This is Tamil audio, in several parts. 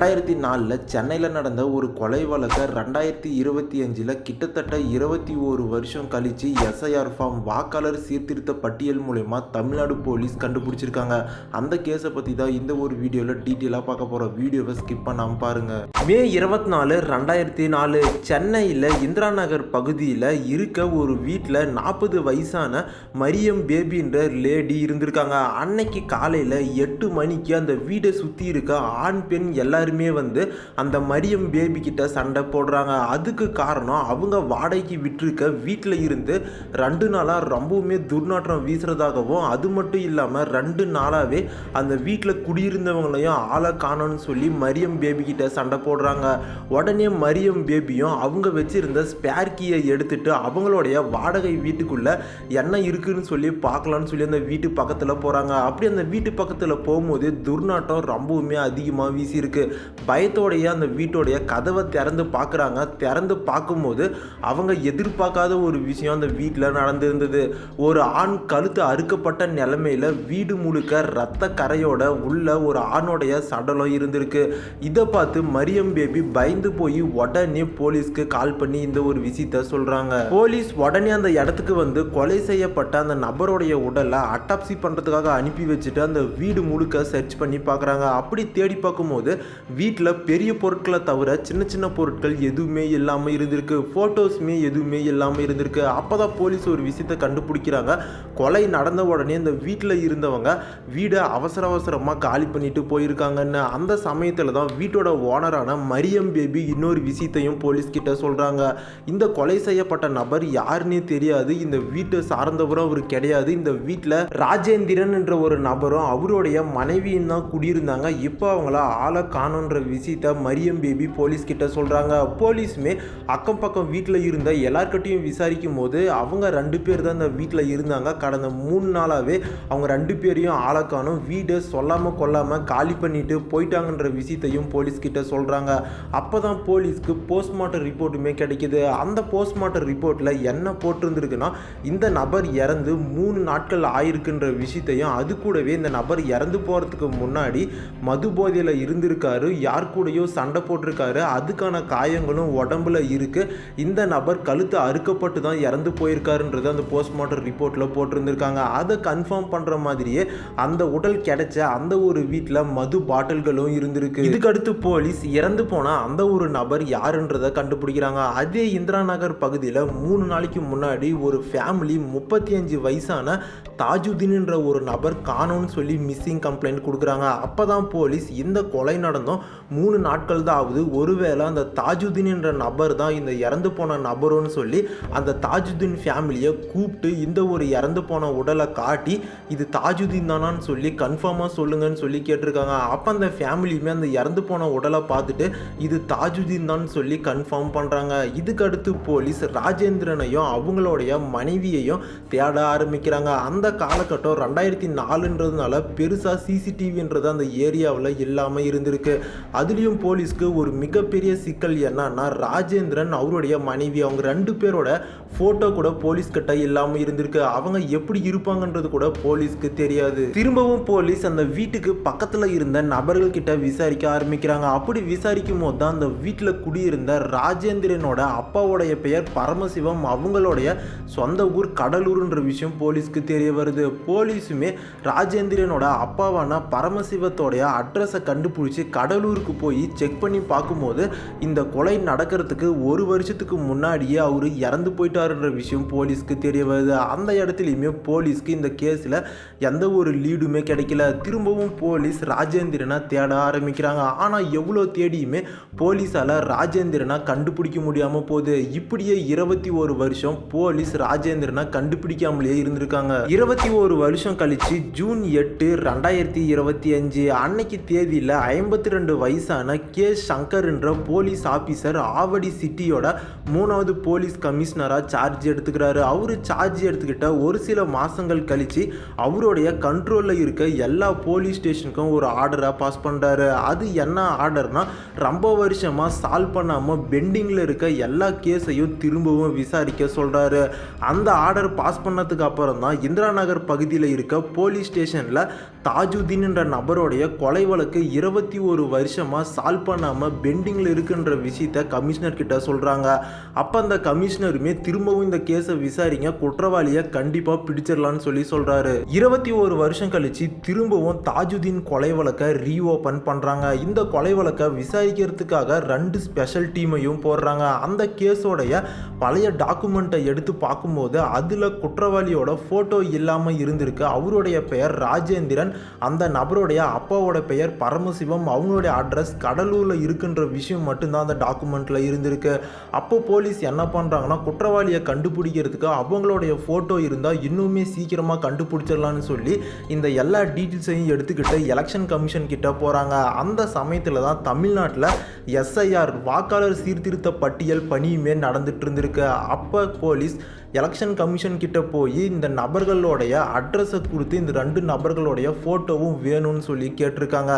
2004 சென்னையில் நடந்த ஒரு கொலை வழக்கை 2025 கிட்டத்தட்ட 21 வருஷம் கழிச்சு எஸ்ஐஆர் ஃபார்ம் வாக்காளர் சீர்திருத்த பட்டியல் மூலமா தமிழ்நாடு போலீஸ் கண்டுபிடிச்சிருக்காங்க. அந்த கேஸை பற்றி தான் இந்த ஒரு வீடியோவில் டீட்டெயிலாக பார்க்க போகிறோம். வீடியோவை ஸ்கிப் பண்ணாமல் பாருங்கள். மே 24, 2004 சென்னையில் இந்திரா நகர் பகுதியில் இருக்க ஒரு வீட்டில் 40 வயசான மரியம் பேபின்ற லேடி இருந்திருக்காங்க. அன்னைக்கு காலையில் 8 மணிக்கு அந்த வீடை சுற்றி இருக்க ஆண் பெண் எல்லாருமே அந்த மரியம் பேபி கிட்ட சண்டை போடுறாங்க. அதுக்கு காரணம் அவங்க வாடகைக்கு விட்டுருக்க வீட்டில் இருந்து 2 நாளாக ரொம்பவுமே துர்நாற்றம் வீசுறதாகவும், அது மட்டும் இல்லாமல் 2 நாளாகவே அந்த வீட்டில் குடியிருந்தவங்களையும் ஆளை காணோன்னு சொல்லி மரியம் பேபி கிட்ட சண்டை போடுறாங்க. உடனே மரியம் பேபியும் அவங்க வச்சிருந்த ஸ்பேர் கீயை எடுத்துட்டு அவங்களுடைய வாடகை வீட்டுக்குள்ள என்ன இருக்குன்னு சொல்லி பார்க்கலான்னு சொல்லி அந்த வீட்டு பக்கத்தில் போகிறாங்க. அப்படி அந்த வீட்டு பக்கத்தில் போகும்போது துர்நாற்றம் ரொம்பவுமே அதிகமாக வீசியிருக்கு. பயத்தோடைய அந்த வீட்டோடைய கதவை திறந்து பார்க்குறாங்க. திறந்து பார்க்கும்போது அவங்க எதிர்பார்க்காத ஒரு விஷயம் அந்த வீட்டில் நடந்திருந்தது. ஒரு ஆண் கழுத்து அறுக்கப்பட்ட நிலைமையில் வீடு முழுக்க ரத்த கரையோட உள்ள ஒரு ஆணோடைய சடலம் இருந்திருக்கு. இதை பார்த்து மரியம் பேபி பயந்து போய் உடனே போலீஸ்க்கு கால் பண்ணி இந்த ஒரு விஷயத்த சொல்றாங்க. போலீஸ் உடனே அந்த இடத்துக்கு கொலை செய்யப்பட்ட அந்த நபருடைய உடலை அட்டாப்சி பண்றதுக்காக அனுப்பி வச்சுட்டு அந்த வீடு முழுக்க சர்ச் பண்ணி பார்க்குறாங்க. அப்படி தேடி பார்க்கும்போது வீட்டில் பெரிய பொருட்களை தவிர சின்ன சின்ன பொருட்கள் எதுவுமே இல்லாமல் இருந்திருக்கு. ஃபோட்டோஸுமே எதுவுமே இல்லாமல் இருந்திருக்கு. அப்போ தான் போலீஸ் ஒரு விஷயத்தை கண்டுபிடிக்கிறாங்க. கொலை நடந்த உடனே இந்த வீட்டில் இருந்தவங்க வீடை அவசரமாக காலி பண்ணிட்டு போயிருக்காங்கன்னு. அந்த சமயத்தில் தான் வீட்டோட ஓனரான மரியம் பேபி இன்னொரு விஷயத்தையும் போலீஸ் கிட்ட சொல்கிறாங்க. இந்த கொலை செய்யப்பட்ட நபர் யாருன்னே தெரியாது, இந்த வீட்டை சார்ந்தவரும் அவர் கிடையாது. இந்த வீட்டில் ராஜேந்திரன் என்ற ஒரு நபரும் அவருடைய மனைவியும் தான் குடியிருந்தாங்க. இப்போ அவங்கள ஆளை காணுன்ற விஷயத்த மரியம் பேபி போலீஸ் கிட்ட சொல்றாங்க. போலீஸுமே அக்கம் பக்கம் வீட்டில் இருந்த எல்லார்கிட்டையும் விசாரிக்கும் போது அவங்க 2 பேர் தான் இந்த வீட்டில் இருந்தாங்க. கடந்த 3 நாளாவே அவங்க 2 பேரையும் ஆளை காணும், வீடு சொல்லாம கொள்ளாம காலி பண்ணிட்டு போயிட்டாங்கன்ற விஷயத்தையும் போலீஸ் கிட்ட சொல்றாங்க. அப்பதான் போலீஸ்க்கு போஸ்ட்மார்ட்டம் ரிப்போர்ட்டுமே கிடைக்குது. அந்த போஸ்ட்மார்ட்டம் ரிப்போர்ட்ல என்ன போட்டிருந்திருக்குன்னா, இந்த நபர் இறந்து 3 நாட்கள் ஆயிருக்குன்ற விஷயத்தையும், அது கூடவே இந்த நபர் இறந்து போறதுக்கு முன்னாடி மது போதையில இருந்திருக்காரு, யார் கூடயோ சண்டை போட்டிருக்காரு, அதுக்கான காயங்களும் உடம்புல இருக்கு, இந்த நபர் கழுத்து அறுக்கப்பட்டு தான் இறந்து போயிருக்காருன்றது அந்த போஸ்ட்மார்ட்டம் ரிப்போர்ட்ல போட்டிருந்திருக்காங்க. அதை கன்ஃபார்ம் பண்ற மாதிரியே அந்த உடல் கிடைச்ச அந்த ஒரு வீட்டில் மது பாட்டில்களும் இருந்திருக்கு. இதுக்கடுத்து போலீஸ் இறந்து போன அந்த ஒரு நபர் யாருன்றதை கண்டுபிடிக்கிறாங்க. அதே இந்திரா நகர் பகுதியில் 3 நாளைக்கு முன்னாடி ஒரு ஃபேமிலி 35 வயசான தாஜுதீன் என்ற ஒரு நபர் காணோன்னு சொல்லி மிஸ்ஸிங் கம்ப்ளைண்ட் கொடுக்குறாங்க. அப்பதான் போலீஸ் இந்த கொலை நடந்தும் 3 நாட்கள் தான் ஆகுது, ஒருவேளை அந்த தாஜுதீன் என்ற நபர் தான் இந்த இறந்து போன நபருன்னு சொல்லி அந்த தாஜுதீன் ஃபேமிலியை கூப்பிட்டு இந்த ஒரு இறந்து போன உடலை காட்டி இது தாஜுதீன் தானான்னு சொல்லி கன்ஃபார்மாக சொல்லுங்கன்னு சொல்லி கேட்டிருக்காங்க. அப்போ அந்த ஃபேமிலியுமே அந்த இறந்து போன உடலை பார்த்துட்டு இது தாஜுதீன் தான் சொல்லி கன்ஃபார்ம் பண்ணுறாங்க. இதுக்கடுத்து போலீஸ் ராஜேந்திரனையும் அவங்களுடைய மனைவியையும் தேட ஆரம்பிக்கிறாங்க. அந்த காலகட்டம் 2004ன்றதுனால பெருசாக சிசிடிவின்றது அந்த ஏரியாவில் இல்லாமல் இருந்திருக்கு. அதுலேயும் போலீஸ்க்கு ஒரு மிகப்பெரிய சிக்கல் என்னன்னா, ராஜேந்திரன் அவருடைய மனைவி அவங்க 2 பேரோட ஃபோட்டோ கூட போலீஸ் கிட்ட இல்லாமல் இருந்திருக்கு. அவங்க எப்படி இருப்பாங்கன்றது கூட போலீஸ்க்கு தெரியாது. திரும்பவும் போலீஸ் அந்த வீட்டுக்கு பக்கத்தில் இருந்த நபர்கள் கிட்ட விசாரிக்க ஆரம்பிக்கிறாங்க. அப்படி விசாரிக்கும் போது தான் அந்த வீட்டில் குடியிருந்த ராஜேந்திரனோட அப்பாவோடைய பெயர் பரமசிவம், அவங்களுடைய சொந்த ஊர் கடலூர்ன்ற விஷயம் போலீஸ்க்கு தெரிய வருது. போலீஸுமே ராஜேந்திரனோட அப்பாவான பரமசிவத்தோடைய அட்ரஸை கண்டுபிடிச்சி கடலூருக்கு போய் செக் பண்ணி பார்க்கும்போது இந்த கொலை நடக்கிறதுக்கு 1 வருஷத்துக்கு முன்னாடியே அவர் இறந்து போயிட்டாருன்ற விஷயம் போலீஸ்க்கு தெரிய வருது. அந்த இடத்துலையுமே போலீஸ்க்கு இந்த கேஸில் எந்த ஒரு லீடுமே கிடைக்கல. திரும்பவும் போலீஸ் ராஜேந்திரனை தேட ஆரம்பிக்கிறாங்க. ஆனால் எவ்வளோ தேடியுமே போலீஸால் ராஜேந்திரனை கண்டுபிடிக்க முடியாமல் போகுது. இப்படியே 21 வருஷம் போலீஸ் ராஜேந்திரனை கண்டுபிடிக்காமலேயே இருந்திருக்காங்க. 21 வருஷம் கழிச்சு ஜூன் 8, 2025 அன்னைக்கு தேதியில் 52 வயசான கே சங்கர் என்ற போலீஸ் ஆபீசர் ஆவடி சிட்டியோட 3வது போலீஸ் கமிஷனராக சார்ஜ் எடுத்துக்கிறாரு. அவரு சார்ஜ் எடுத்துக்கிட்ட ஒரு சில மாசங்கள் கழிச்சு அவருடைய கண்ட்ரோலில் இருக்க எல்லா போலீஸ் ஸ்டேஷனுக்கும் ஒரு ஆர்டரை பாஸ் பண்ணுறாரு. அது என்ன ஆர்டர்னா, ரொம்ப வருஷமாக சால்வ் பண்ணாமல் பெண்டிங்கில் இருக்க எல்லா கேஸையும் திரும்பவும் விசாரிக்க சொல்கிறாரு. அந்த ஆர்டர் பாஸ் பண்ணதுக்கு அப்புறம் தான் இந்திரா நகர் பகுதியில் இருக்க போலீஸ் ஸ்டேஷனில் தாஜுதீன் என்ற நபருடைய கொலை வழக்கு 21 வருஷமாக சால்வ் பண்ணாமல் பெண்டிங்கில் இருக்குன்ற விஷயத்த கமிஷனர் கிட்ட சொல்கிறாங்க. அப்போ அந்த கமிஷனருமே திரும்பவும் இந்த கேஸை விசாரிங்க, குற்றவாளியை கண்டிப்பாக பிடிச்சிடலான்னு சொல்கிறாரு. 21 வருஷம் கழிச்சு திரும்பவும் தாஜுதீன் கொலை வழக்கை ரீஓப்பன் பண்ணுறாங்க. இந்த கொலை வழக்கை விசாரிக்கிறதுக்காக 2 ஸ்பெஷல் டீமையும் போடுறாங்க. அந்த கேஸோடைய பழைய டாக்குமெண்ட்டை எடுத்து பார்க்கும்போது அதில் குற்றவாளியோட ஃபோட்டோ இல்லாமல் இருந்திருக்கு. அவருடைய பெயர் ராஜேந்திரன், அந்த நபருடைய அப்பாவோட பெயர் பரமசிவம், அவங்களுடைய அட்ரஸ் கடலூரில் இருக்குன்ற விஷயம் மட்டும்தான் அந்த டாக்குமெண்ட்டில் இருந்திருக்கு. அப்போ போலீஸ் என்ன பண்ணுறாங்கன்னா, குற்றவாளியை கண்டுபிடிக்கிறதுக்கு அவங்களுடைய ஃபோட்டோ இருந்தால் இன்னுமே சீக்கிரமாக கண்டுபிடிச்சிடலான்னு சொல்லி இந்த எல்லா டீட்டெயில்ஸையும் எடுத்துக்கிட்டு எலெக்ஷன் கமிஷன் கிட்ட போகிறாங்க. அந்த சமயத்தில் தான் தமிழ்நாட்டில் எஸ்ஐஆர் வாக்காளர் சீர்திருத்த பட்டியல் பணியுமே நடந்துட்டு இருந்திருக்கு. அப்போ போலீஸ் எலெக்ஷன் கமிஷன் கிட்ட போய் இந்த நபர்களோடைய அட்ரஸை கொடுத்து இந்த 2 நபர்களுடைய ஃபோட்டோவும் வேணும்னு சொல்லி கேட்டிருக்காங்க.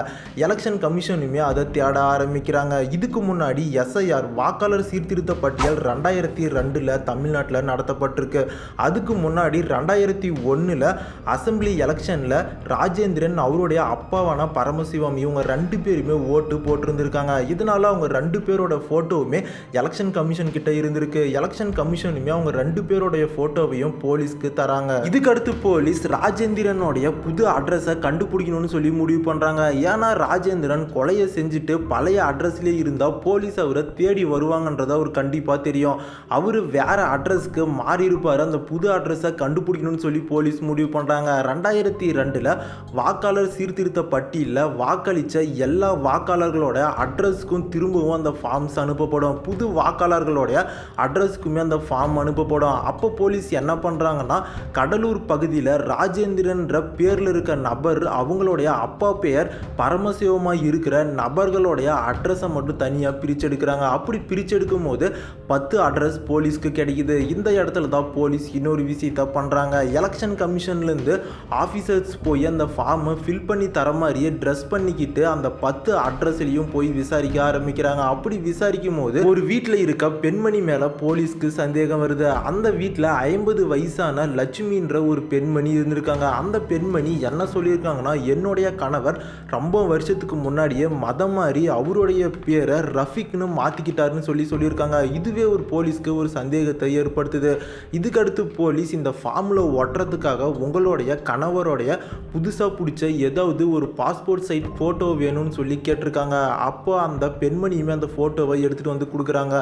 எலெக்ஷன் கமிஷனுமே அதை தேட ஆரம்பிக்கிறாங்க. இதுக்கு முன்னாடி எஸ்ஐஆர் வாக்காளர் சீர்திருத்த பட்டியல் 2002 தமிழ்நாட்டில் நடத்தப்பட்டிருக்கு. அதுக்கு முன்னாடி 2001 அசம்பிளி எலெக்ஷனில் ராஜேந்திரன் அவருடைய அப்பாவான பரமசிவம் இவங்க 2 பேருமே ஓட்டு போட்டிருந்திருக்காங்க. இதனால அவங்க 2 பேரோட ஃபோட்டோவுமே எலெக்ஷன் கமிஷன் கிட்ட இருந்திருக்கு. எலெக்ஷன் கமிஷனுமே அவங்க 2 பேரோடைய போட்டோவையும் போலீஸ்க்கு தராங்க. இதுக்கடுத்து போலீஸ் ராஜேந்திரனுடைய புது அட்ரஸை கண்டுபிடிக்கணும்னு சொல்லி முடிவு பண்றாங்க. ஏன்னா ராஜேந்திரன் கொலையை செஞ்சுட்டு பழைய அட்ரஸ்லேயே இருந்தா போலீஸ் அவரை தேடி வருவாங்கன்றத அவர் கண்டிப்பா தெரியும். அவரு வேற அட்ரஸ்க்கு மாறி இருப்பாரு. அந்த புது அட்ரஸை கண்டுபிடிக்கணும்னு சொல்லி போலீஸ் முடிவு பண்றாங்க. 2002 வாக்காளர் சீர்திருத்த பட்டியலில் வாக்களிச்ச எல்லா வாக்காளர்களோட அட்ரஸ்க்கும் திரும்பவும் அந்த ஃபார்ம்ஸ் அனுப்பப்படும். புது வாக்காளர்களுடைய அட்ரஸ்க்குமே அந்த ஃபார்ம் அனுப்பப்படும். அப்போ போலீஸ் என்ன பண்ணுறாங்கன்னா, கடலூர் பகுதியில் ராஜேந்திரன்ற பேரில் இருக்க நபர் அவங்களுடைய அப்பா பெயர் பரமசிவமாக இருக்கிற நபர்களுடைய அட்ரஸை மட்டும் தனியாக பிரிச்செடுக்கிறாங்க. அப்படி பிரிச்செடுக்கும் போது 10 அட்ரஸ் போலீஸ்க்கு கிடைக்குது. இந்த இடத்துல தான் போலீஸ் இன்னொரு விஷயத்தை பண்ணுறாங்க. எலெக்ஷன் கமிஷன்லேருந்து ஆஃபீஸர்ஸ் போய் அந்த ஃபார்மை ஃபில் பண்ணி தர மாதிரியே ட்ரெஸ் பண்ணிக்கிட்டு அந்த 10 அட்ரஸ்லையும் போய் விசாரிக்க ஆரம்பிக்கிறாங்க. அப்படி விசாரிக்கும் போது ஒரு வீட்டில் இருக்க பெண்மணி மேலே போலீஸ்க்கு சந்தேகம் வருது. அந்த வீட்டில் 50 வயசான லட்சுமின்ற ஒரு பெண்மணி இருந்திருக்காங்க. அந்த பெண்மணி என்ன சொல்லியிருக்காங்கன்னா, என்னுடைய கணவர் ரொம்ப வருஷத்துக்கு முன்னாடியே மதம் மாறி அவருடைய பேரை ரஃபிக்னு மாற்றிக்கிட்டாருன்னு சொல்லியிருக்காங்க. இதுவே ஒரு போலீஸ்க்கு ஒரு சந்தேகத்தை ஏற்படுத்துது. இதுக்கடுத்து போலீஸ் இந்த ஃபார்மில் ஒட்டுறதுக்காக உங்களுடைய கணவருடைய புதுசாக பிடிச்ச ஏதாவது ஒரு பாஸ்போர்ட் சைட் ஃபோட்டோ வேணும்னு சொல்லி கேட்டிருக்காங்க. அப்போ அந்த பெண்மணியுமே அந்த ஃபோட்டோவை எடுத்துகிட்டு வந்து கொடுக்குறாங்க.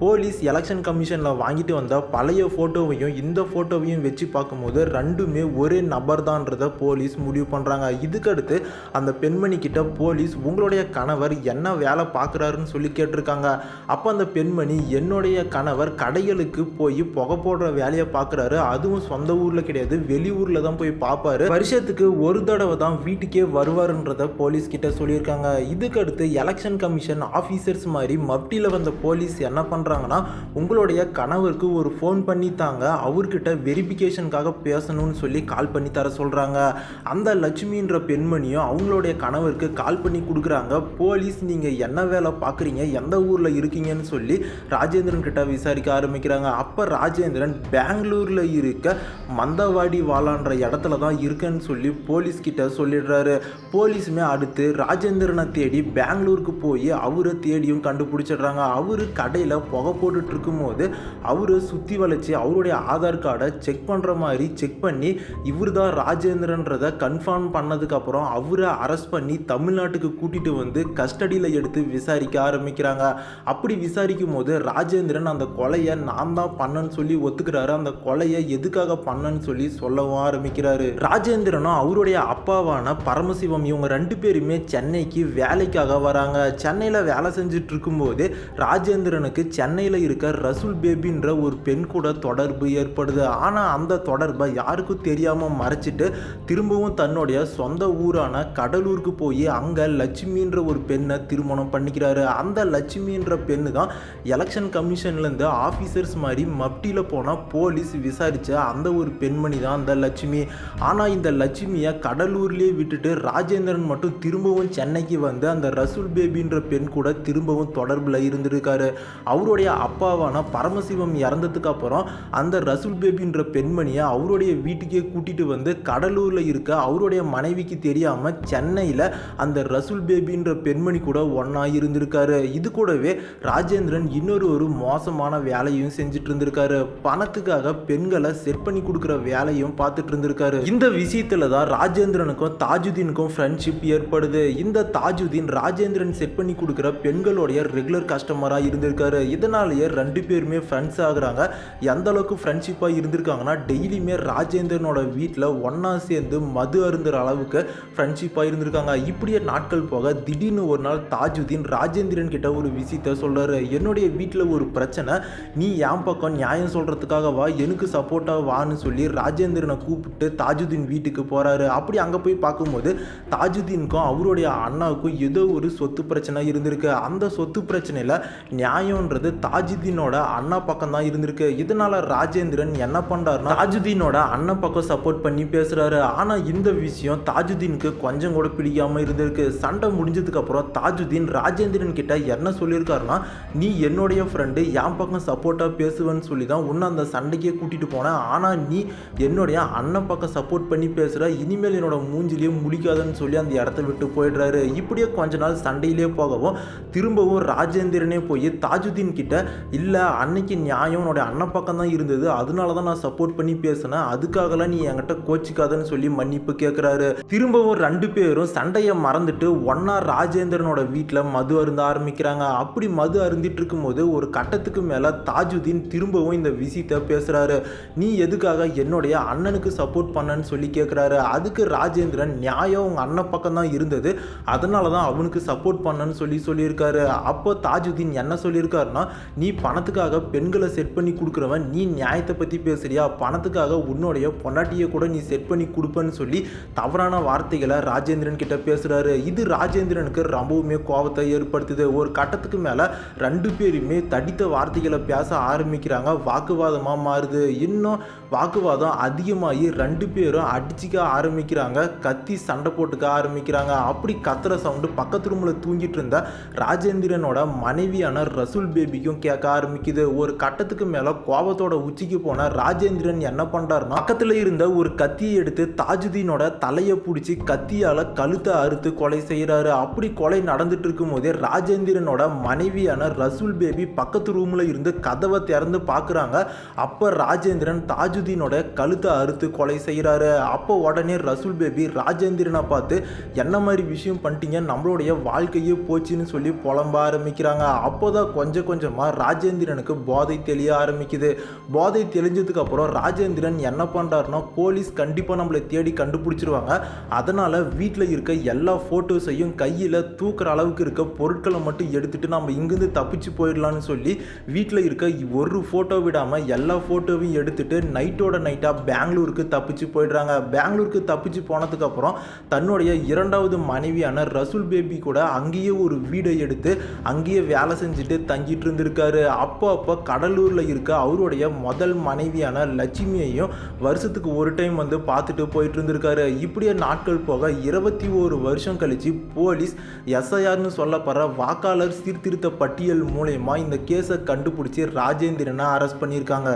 போலீஸ் எலெக்ஷன் கமிஷனில் வாங்கிட்டு வந்த பழைய ஃபோட்டோவையும் இந்த ஃபோட்டோவையும் வச்சு பார்க்கும்போது 2மே ஒரே நபர் தான்றதை போலீஸ் முடிவு பண்ணுறாங்க. இதுக்கடுத்து அந்த பெண்மணி கிட்ட போலீஸ் உங்களுடைய கணவர் என்ன வேலை பார்க்குறாருன்னு சொல்லி கேட்டிருக்காங்க. அப்போ அந்த பெண்மணி, என்னுடைய கணவர் கடைகளுக்கு போய் புகை போடுற வேலையை பார்க்குறாரு, அதுவும் சொந்த ஊரில் கிடையாது, வெளியூரில் தான் போய் பார்ப்பாரு, வருஷத்துக்கு ஒரு தடவை தான் வீட்டுக்கே வருவாருன்றதை போலீஸ் கிட்ட சொல்லியிருக்காங்க. இதுக்கடுத்து எலெக்ஷன் கமிஷன் ஆஃபீஸர்ஸ் மாதிரி மப்டியில் வந்த போலீஸ் என்ன பண்ணுறாங்கன்னா, உங்களுடைய கணவருக்கு ஒரு ஃபோன் பண்ணி தாங்க, அவர்கிட்ட வெரிஃபிகேஷனுக்காக பேசணும்னு சொல்லி கால் பண்ணி தர சொல்கிறாங்க. அந்த லட்சுமின்ற பெண்மணியும் அவங்களுடைய கணவருக்கு கால் பண்ணி கொடுக்குறாங்க. போலீஸ் நீங்கள் என்ன வேலை பார்க்குறீங்க, எந்த ஊரில் இருக்கீங்கன்னு சொல்லி ராஜேந்திரன் கிட்ட விசாரிக்க ஆரம்பிக்கிறாங்க. அப்போ ராஜேந்திரன் பெங்களூரில் இருக்க மந்தவாடி வாலான்ற இடத்துல தான் இருக்குன்னு சொல்லி போலீஸ் கிட்ட சொல்லிடுறாரு. போலீஸுமே அடுத்து ராஜேந்திரனை தேடி பெங்களூருக்கு போய் அவரை தேடியும் கண்டுபிடிச்சிடுறாங்க. அவர் கடையில் புகை போட்டுட்டு இருக்கும்போது அவரை சுற்றி வளைச்சி அவருடைய ஆதார் கார்டை செக் பண்ணுற மாதிரி செக் பண்ணி இவர் தான் ராஜேந்திரன்றதை கன்ஃபார்ம் பண்ணதுக்கப்புறம் அவரை அரெஸ்ட் பண்ணி தமிழ்நாட்டுக்கு கூட்டிகிட்டு வந்து கஸ்டடியில் எடுத்து விசாரிக்க ஆரம்பிக்கிறாங்க. அப்படி விசாரிக்கும் போது ராஜேந்திரன் அந்த கொலையை நான் தான் பண்ணேன்னு சொல்லி ஒத்துக்கிறாரு. அந்த கொலையை எதுக்காக பண்ணேன்னு சொல்லி சொல்லவும் ஆரம்பிக்கிறாரு. ராஜேந்திரனும் அவருடைய அப்பாவான பரமசிவம் இவங்க 2 பேருமே சென்னைக்கு வேலைக்காக வராங்க. சென்னையில் வேலை செஞ்சுட்டு இருக்கும்போது ராஜேந்திரனுக்கு சென்னையில் இருக்க ரசூல் பேபின்ற ஒரு பெண் கூட தொடர்பு ஏற்படுது. ஆனால் அந்த தொடர்பை யாருக்கும் தெரியாமல் மறைச்சிட்டு திரும்பவும் தன்னுடைய சொந்த ஊரான கடலூருக்கு போய் அங்கே லட்சுமின்ற ஒரு பெண்ணை திருமணம் பண்ணிக்கிறாரு. அந்த லட்சுமின்ற பெண்ணு தான் எலெக்ஷன் கமிஷன்லேருந்து ஆஃபீஸர்ஸ் மாதிரி மப்டியில் போனால் போலீஸ் விசாரித்த அந்த ஒரு பெண்மணி தான் அந்த லட்சுமி. ஆனால் இந்த லட்சுமியை கடலூர்லேயே விட்டுட்டு ராஜேந்திரன் மட்டும் திரும்பவும் சென்னைக்கு வந்து அந்த ரசூல் பேபின்ற பெண் கூட திரும்பவும் தொடர்பில் இருந்திருக்காரு. அவருடைய அப்பாவான பரமசிவம் இறந்ததுக்கு அப்புறம் அந்த ரசூல் பேபின்ற பெண்மணியை அவருடைய வீட்டுக்கே கூட்டிகிட்டு வந்து கடலூரில் இருக்க அவருடைய மனைவிக்கு தெரியாமல் சென்னையில் அந்த ரசூல் பேபின்ற பெண்மணி கூட ஒன்றா இருந்திருக்காரு. இது கூடவே ராஜேந்திரன் இன்னொரு மோசமான வேலையும் செஞ்சுட்டு இருந்திருக்காரு. பணத்துக்காக பெண்களை செட் பண்ணி கொடுக்குற வேலையும் பார்த்துட்டு இருந்திருக்காரு. இந்த விஷயத்துல தான் ராஜேந்திரனுக்கும் தாஜுதீனுக்கும் ஃப்ரெண்ட்ஷிப் ஏற்படுது. இந்த தாஜுதீன் ராஜேந்திரன் செட் பண்ணி கொடுக்குற பெண்களுடைய ரெகுலர் கஸ்டமராக இருந்திருக்காரு. இதனாலேயே ரெண்டு பேருமே ஃப்ரெண்ட்ஸ் ஆகுறாங்க. எந்த அளவுக்கு ஃப்ரெண்ட்ஷிப்பாக இருந்திருக்காங்கன்னா டெய்லியுமே ராஜேந்திரனோட வீட்டில் ஒன்றா சேர்ந்து மது அருந்துற அளவுக்கு ஃப்ரெண்ட்ஷிப்பாக இருந்திருக்காங்க. இப்படியே நாட்கள் போக திடீர்னு ஒரு நாள் தாஜுதீன் ராஜேந்திரன் கிட்ட ஒரு விஷயத்த சொல்றாரு. என்னுடைய வீட்டில் ஒரு பிரச்சனை, நீ என் பக்கம் நியாயம் சொல்றதுக்காக வா, எனக்கு சப்போர்ட்டாக வான்னு சொல்லி ராஜேந்திரனை கூப்பிட்டு தாஜுதீன் வீட்டுக்கு போறாரு. அப்படி அங்கே போய் பார்க்கும்போது தாஜுதீனுக்கும் அவருடைய அண்ணாவுக்கும் ஏதோ ஒரு சொத்து பிரச்சனை இருந்திருக்கு. அந்த சொத்து பிரச்சனையில் நியாயம்ன்றது தாஜுதீனோட அண்ணா பக்கம் தான் இருந்திருக்கு. இதனால ராஜேந்திரன் என்ன பண்றாருன்னா தாஜுதீனோட அண்ணன் பக்கம் சப்போர்ட் பண்ணி பேசுறாரு. ஆனால் இந்த விஷயம் தாஜுதீனுக்கு கொஞ்சம் கூட பிடிக்காம இருந்திருக்கு. சண்டை முடிஞ்சதுக்கு அப்புறம் தாஜுதீன் ராஜேந்திரன் கிட்ட என்ன சொல்லியிருக்காருன்னா, நீ என்னுடைய ஃப்ரெண்டு, என் பக்கம் சப்போர்ட்டாக பேசுவேன்னு சொல்லி தான் உன்னை அந்த சண்டைக்கே கூட்டிட்டு போனேன். ஆனால் நீ என்னுடைய அண்ணன் பக்கம் சப்போர்ட் பண்ணி பேசுற, இனிமேல் என்னோட மூஞ்சிலேயே முடிக்காதுன்னு சொல்லி அந்த இடத்த விட்டு போயிடுறாரு. இப்படியே கொஞ்ச நாள் சண்டையிலே போகவும் திரும்பவும் ராஜேந்திரனே போய் தாஜுதீன் கிட்ட, இல்லை அன்னைக்கு நியாயம் உன்னோட அண்ணன் பக்கம் தான் இருந்தது, அதனால தான் நான் சப்போர்ட் பண்ணி பேசினேன், அதுக்காகலாம் நீ என்கிட்ட கோச்சிக்காதன்னு சொல்லி மன்னிப்பு கேட்குறாரு. திரும்பவும் ரெண்டு பேரும் சண்டையை மறந்துட்டு ஒன்னா ராஜேந்திரனோட வீட்டில் மது அருந்த ஆரம்பிக்கிறாங்க. அப்படி மது அருந்திட்டு இருக்கும்போது ஒரு கட்டத்துக்கு மேலே தாஜுதீன் திரும்பவும் இந்த விஷயத்தை பேசுறாரு. நீ எதுக்காக என்னுடைய அண்ணனுக்கு சப்போர்ட் பண்ணன்னு சொல்லி கேட்குறாரு. அதுக்கு ராஜேந்திரன், நியாயம் உங்கள் அண்ணன் பக்கம் தான் இருந்தது, அதனால தான் அவனுக்கு சப்போர்ட் பண்ணன்னு சொல்லியிருக்காரு. அப்போ தாஜுதீன் என்ன சொல்லியிருக்காருன்னா, நீ பணத்துக்காக பெண்களை செட் பண்ணி கொடுக்குறவன், நீ நியாயத்தை பற்றி பேசுறியா, பணத்துக்காக உன்னுடைய பொண்டாட்டியை கூட நீ செட் பண்ணி கொடுப்பன்னு சொல்லி தவறான வார்த்தைகளை ராஜேந்திரன் கிட்ட பேசுறாரு. இது ராஜேந்திரனுக்கு ரொம்பவுமே கோபத்தை ஏற்படுத்துது. ஒரு கட்டத்துக்கு மேலே ரெண்டு பேருமே தடித்த வார்த்தைகளை பேச ஆரம்பிக்கிறாங்க. வாக்குவாதமாக மாறுது. இன்னும் வாக்குவாதம் அதிகமாகி ரெண்டு பேரும் அடிச்சிக்க ஆரம்பிக்கிறாங்க. கத்தி சண்டை போட்டுக்க ஆரம்பிக்கிறாங்க. அப்படி கத்துற சவுண்டு பக்கத்து ரூமில் தூங்கிட்டு இருந்த ராஜேந்திரனோட மனைவியான ரசூல் பேபிக்கும் கேட்க ஆரம்பிக்குது. ஒரு கட்டத்துக்கு மேலே கோபத்தோட உச்சிக்கு போன ராஜேந்திரன் என்ன பண்றாருன்னா, பக்கத்தில் இருந்த ஒரு கத்தியை எடுத்து தாஜுதீனோட தலையை பிடிச்சி கத்தியால் கழுத்தை அறுத்து கொலை செய்கிறாரு. அப்படி கொலை நடந்துட்டு இருக்கும் போதே ராஜேந்திரனோட மனைவியான ரசூல் பேபி பக்கத்து ரூமில் இருந்து கதவை திறந்து பார்க்குறாங்க. அப்போ ராஜேந்திரன் தாஜுதீனோட கழுத்தை அறுத்து கொலை செய்கிறாரு. அப்போ உடனே ரசூல் பேபி ராஜேந்திரனை பார்த்து, என்ன மாதிரி விஷயம் பண்ணிட்டீங்க, நம்மளுடைய வாழ்க்கையே போச்சுன்னு சொல்லி புலம்ப ஆரம்பிக்கிறாங்க. அப்போதான் கொஞ்சம் கொஞ்சமாக ராஜேந்திரனுக்கு போதை தெளிய ஆரம்பிக்குது. போதை தெளிஞ்சதுக்கு அப்புறம் ராஜேந்திரன் என்ன பண்ணுறாருன்னா, போலீஸ் கண்டிப்பாக நம்மளை தேடி கண்டுபிடிச்சிருவாங்க, அதனால் வீட்டில் இருக்க எல்லா ஃபோட்டோஸையும் கையில் தூக்குற அளவுக்கு இருக்க பொருட்களை மட்டும் எடுத்துகிட்டு நம்ம இங்கேருந்து தப்பிச்சு போயிடலான்னு சொல்லி வீட்டில் இருக்க ஒரு ஃபோட்டோ விடாமல் எல்லா ஃபோட்டோவையும் எடுத்துகிட்டு நைட்டோட நைட்டாக பெங்களூருக்கு தப்பிச்சு போயிடுறாங்க. பெங்களூருக்கு தப்பிச்சு போனதுக்கப்புறம் தன்னுடைய இரண்டாவது மனைவியான ரசூல் பேபி கூட அங்கேயே ஒரு வீடை எடுத்து அங்கேயே வேலை செஞ்சுட்டு தங்கிட்டு இருந்திருக்காரு. அப்போ கடலூரில் இருக்க அவருடைய முதல் மனைவியான லட்சுமியையும் வருஷத்துக்கு ஒரு டைம் வந்து பார்த்துட்டு போயிட்டு இருந்திருக்காரு. இப்படியே நாட்கள் போக 21 வருஷம் கழிச்சு போலீஸ் எஸ்ஐஆர்னு சொல்லப்படுற வாக்காளர் சீர்திருத்த பட்டியல் மூலயமா இந்த கேஸை கண்டுபிடிச்சி ராஜேந்திரனை அரெஸ்ட் பண்ணியிருக்காங்க.